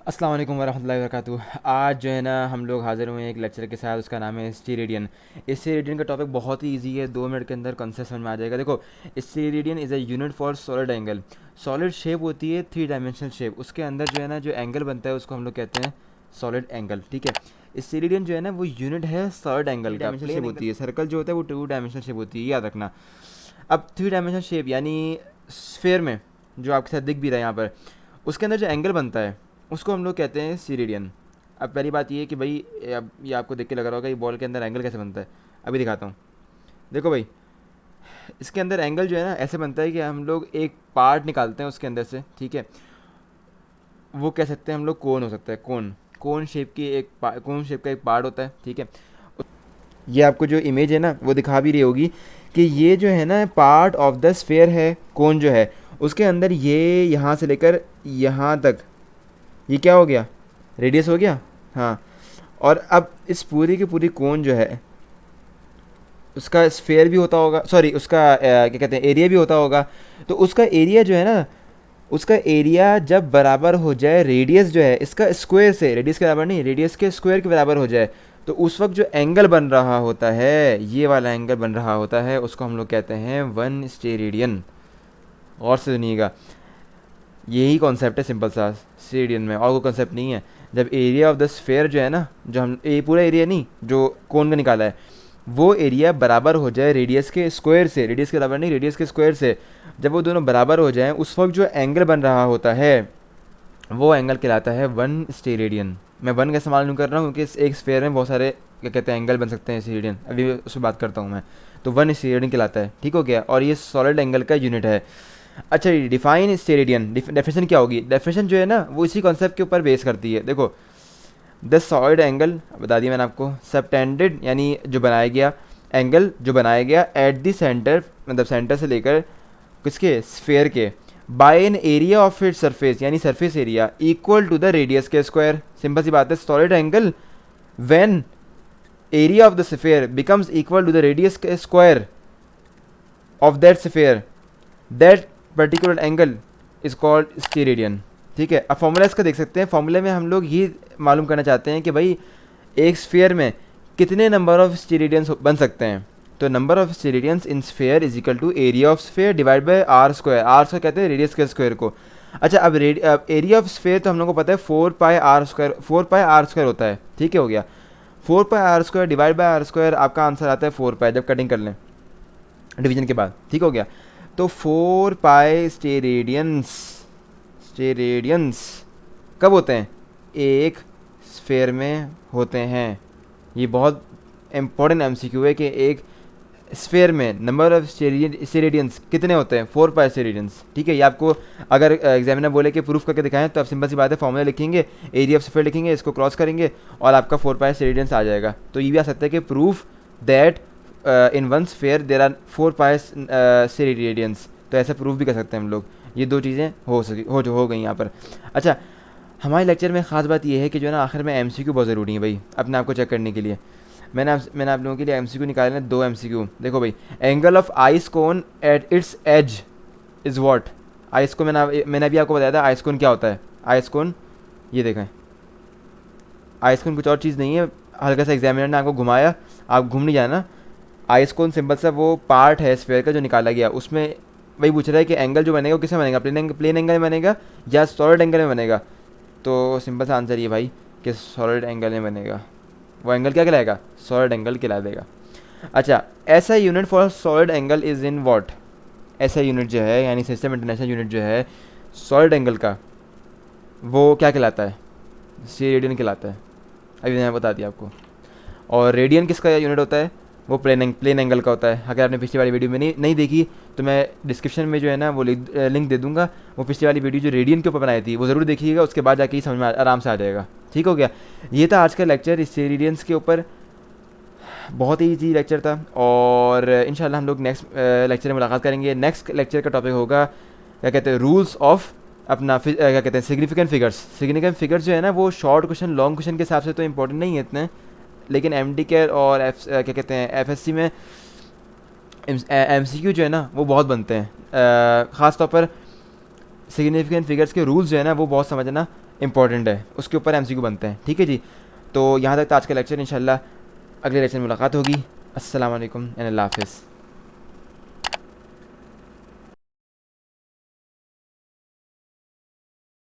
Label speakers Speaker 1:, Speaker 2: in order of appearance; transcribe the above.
Speaker 1: अस्सलाम वालेकुम वरहमतुल्लाहि वबरकातुहू। आज जो है ना हम लोग हाज़िर हुए हैं एक लेक्चर के साथ। उसका नाम है स्टीरेडियन। स्टीरेडियन का टॉपिक बहुत ही इजी है, 2 मिनट के अंदर कॉन्सेप्ट समझ में आ जाएगा। देखो, steradian is a unit for solid angle. Solid shape होती है 3 डायमेंशनल शेप, उसके अंदर जो है ना जो एंगल बनता है उसको हम लोग कहते हैं सॉलिड एंगल। ठीक है, स्टीरेडियन जो है ना वो यूनिट है सॉलिड एंगल का। डायमेंशनल शेप होती है, सर्कल जो होता है वो 2 डायमेंशनल शेप होती है, याद रखना। अब 3 डायमेंशनल शेप यानी स्फेयर में जो आपके साथ दिख भी रहा है यहाँ पर, उसके अंदर जो एंगल बनता है उसको हम लोग कहते हैं स्टीरेडियन। अब पहली बात ये है कि भाई अब ये आपको देख के लग रहा होगा ये बॉल के अंदर एंगल कैसे बनता है। अभी दिखाता हूँ। देखो भाई, इसके अंदर एंगल जो है ना ऐसे बनता है कि हम लोग एक पार्ट निकालते हैं उसके अंदर से। ठीक है, वो कह सकते हैं हम लोग कोन हो सकता है, कोन। कोन शेप की कोन शेप का एक पार्ट होता है। ठीक है, ये आपको जो इमेज है ना वो दिखा भी रही होगी कि ये जो है ना पार्ट ऑफ द स्फेयर है, कोन जो है उसके अंदर ये यहाँ से लेकर यहाँ तक ये क्या हो गया, रेडियस हो गया। हाँ, और अब इस पूरी की पूरी कोन जो है उसका स्फेयर भी होता होगा, सॉरी उसका क्या कहते हैं एरिया भी होता होगा। तो उसका एरिया जो है ना, उसका एरिया जब बराबर हो जाए रेडियस जो है इसका स्क्वायर से, रेडियस के बराबर नहीं, रेडियस के स्क्वायर के बराबर हो जाए, तो उस वक्त जो एंगल बन रहा होता है, ये वाला एंगल बन रहा होता है, उसको हम लोग कहते हैं 1 स्टेरेडियन। और से सुनिएगा, यही कॉन्सेप्ट है सिंपल सा स्टेरेडियन में, और कोई कॉन्सेप्ट नहीं है। जब एरिया ऑफ द स्फेयर जो है ना, जो हम ये पूरा एरिया नहीं जो कोन का निकाला है, वो एरिया बराबर हो जाए रेडियस के स्क्वायर से, रेडियस के बराबर नहीं, रेडियस के स्क्वायर से, जब वो दोनों बराबर हो जाएं उस वक्त जो एंगल बन रहा होता है वो एंगल कहलाता है 1 स्टेरेडियन। मैं 1 का इस्तेमाल नहीं कर रहा हूँ क्योंकि एक स्फेयर में बहुत सारे क्या कहते हैं एंगल बन सकते हैं स्टेरेडियन, अभी उस पर बात करता हूँ मैं। तो 1 स्टेरेडियन कहलाता है, ठीक हो गया, और ये सॉलिड एंगल का यूनिट है। अच्छा, डिफाइन स्टेरेडियन, डेफिनेशन क्या होगी? डेफिनेशन जो है ना वो इसी कॉन्सेप्ट के ऊपर बेस करती है। देखो, द सॉलिड एंगल बता दिया मैंने आपको, सबटेंडेड यानी जो बनाया गया, एंगल जो बनाया गया एट द सेंटर, मतलब सेंटर से लेकर किसके, स्फेयर के, by an area of it surface यानी surface area equal to the radius के स्क्वायर। सिंपल सी बात है, solid angle when area of the sphere becomes equal to the radius के square of that sphere, that particular angle is called steradian. ठीक है, अब formula इसका देख सकते हैं। फॉर्मूले में हम लोग ये मालूम करना चाहते हैं कि भाई एक स्फेयर में कितने नंबर ऑफ स्टेरेडियंस बन सकते हैं। तो number of steradians in sphere is equal to area of sphere divide by R square. R square कहते हैं रेडियस के स्क्वायर को। अच्छा, अब एरिया ऑफ स्फेयर तो हम लोग को पता है 4 pi R square, 4 pi R square होता है। ठीक है, हो गया 4 pi R square divide by R square, आपका आंसर आता है 4 पाई जब कटिंग कर लें डिवीजन के बाद। ठीक हो गया, तो 4 पाई स्टेरेडियंस कब होते हैं? एक स्फेयर में होते हैं। ये बहुत इंपॉर्टेंट एमसीक्यू है कि एक स्फेयर में नंबर ऑफ स्टेरेडियंस कितने होते हैं? 4 पाई स्टेरेडियंस। ठीक है, ये आपको अगर एग्जामिनर बोले कि प्रूफ करके दिखाएं तो आप सिंपल सी बात है फॉर्मूला लिखेंगे, एरिया ऑफ स्फेयर लिखेंगे, इसको क्रॉस करेंगे और आपका 4 पाई स्टेरेडियंस आ जाएगा। तो ये भी आ सकता है कि proof that in one sphere there are 4 pi steradians. तो ऐसा प्रूफ भी कर सकते हैं हम लोग। ये दो चीज़ें हो गई यहाँ पर। अच्छा, हमारे लेक्चर में ख़ास बात यह है कि जो है ना आखिर में एमसीक्यू बहुत ज़रूरी है भाई, अपने आप को चेक करने के लिए। मैंने आप लोगों के लिए एमसीक्यू निकाले हैं, 2 एमसीक्यू। देखो भाई, angle of ice cone at its edge is what? Ice cone मैंने अभी आपको बताया था आइस कोन क्या होता है। आइस कोन, ये देखें, आइस कोन कुछ और चीज़ नहीं है। हल्का सा एग्जामिनर ने आपको घुमाया, आप घूम नहीं जाना। आइस कोन सिंपल सा वो पार्ट है स्फेयर का जो निकाला गया, उसमें वही पूछ रहा है कि एंगल जो बनेगा वो किसमें बनेगा, प्लेन एंगल में बनेगा या सॉलिड एंगल में बनेगा। तो सिंपल सा आंसर ये भाई कि सॉलिड एंगल में बनेगा। वो एंगल क्या कहलाएगा? सॉलिड एंगल कहला देगा। अच्छा, ऐसा unit for solid angle is in what? ऐसा यूनिट जो है यानी सिस्टम इंटरनेशनल यूनिट जो है सॉलिड एंगल का, वो क्या कहलाता है? रेडियन कहलाता है। अभी मैंने बता दिया आपको। और रेडियन किसका यूनिट होता है? वो प्लेन एंगल का होता है। अगर आपने पिछली वाली वीडियो में नहीं देखी तो मैं डिस्क्रिप्शन में जो है ना वो लिंक दे दूंगा। वो पिछली वाली वीडियो जो रेडियन के ऊपर बनाई थी वो ज़रूर देखिएगा, उसके बाद जाके ही समझ में आराम से आ जाएगा। ठीक हो गया, ये था आज का लेक्चर इस रेडियंस के ऊपर। बहुत ही ईजी लेक्चर था और इंशाल्लाह हम लोग नेक्स्ट लेक्चर में मुलाकात करेंगे। नेक्स्ट लेक्चर का टॉपिक होगा क्या कहते हैं, रूल्स ऑफ अपना क्या कहते हैं, सिग्निफिकेंट फिगर्स। सिग्निफिकेंट फिगर्स जो है ना वो शॉर्ट क्वेश्चन लॉन्ग क्वेश्चन के हिसाब से तो इंपॉर्टेंट नहीं है इतने, लेकिन एमडी के और क्या कहते हैं एफएससी में एमसीक्यू जो है ना वो बहुत बनते हैं। ख़ास तौर पर सिग्निफिकेंट फिगर्स के रूल्स जो है ना वो बहुत समझना इंपॉर्टेंट है, उसके ऊपर एमसीक्यू बनते हैं। ठीक है जी, तो यहाँ तक था आज का लेक्चर। इंशाल्लाह अगले लेक्चर में मुलाकात होगी। अस्सलाम वालेकुम एंड अल्लाह हाफ़िज़।